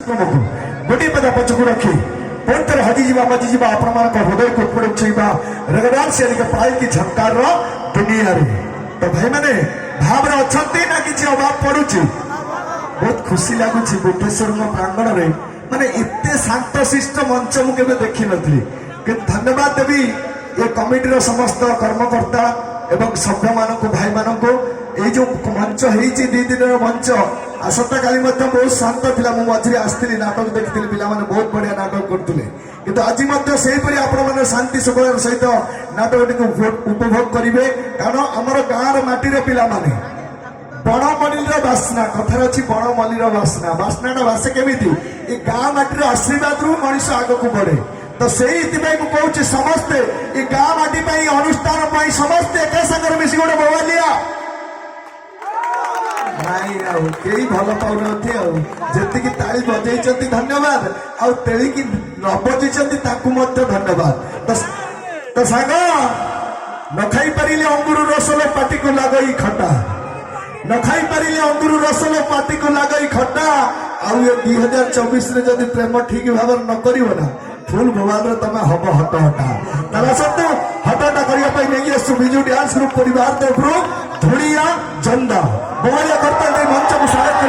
तुमको गोटे पद पछक रखी पुणी थे हजिजा मजिजा आपण मान हृदय को उपड़ छुआ रगड़ान से पाई की झंकार दुनिया तो भाई मैंने भाव अच्छा ना कि अभाव पड़ुची बहुत खुशी लगुच बुद्धेश्वर प्रांगण में माने इतने शांत शिष्ट मंच मुझे देखी नी कि धन्यवाद देवी ये कमिटी समस्त कर्मकर्ता एवं सभ्य मान भाई मान ये जो मंच हो दी दिन मंच आसंता काली बहुत शांत था मुझे मझे आसती नाटक देखी पाने बहुत बढ़िया नाटक करते किंतु आज आपण शांति सुखर सहित नाटक उपभोग करेंगे कारण आमर गाँव माटीर पिला माने बणमल्लीर बास्ना कथार अच्छी बणमल्लीर बास्ना बास्नाटा बासे केमिति ए गाँ माटीर आशीर्वाद रु मनीष आग को बढ़े तो से मुझे समस्ते ये गाँ माटी अनुष्ठान समस्ते एक सागर मिसी गोटे मोबाइलिया नाई भल पाने जी ताली बजे धन्यवाद आलिकी न बजे धन्यवाद तो साग न खाई पारे अंगुर रसल पाटी को लगई खटा न खाई पारे अंगुर रसल पाटी को लगई खटा आउ 2024 जदि प्रेम ठीक भाव न कर फुल भगवान तुम हम हट हटा सत्य हटाटा करने बिजु डांस ग्रुप परिवार तरफ धुड़िया जंदा बड़िया करता मंच को स्वागत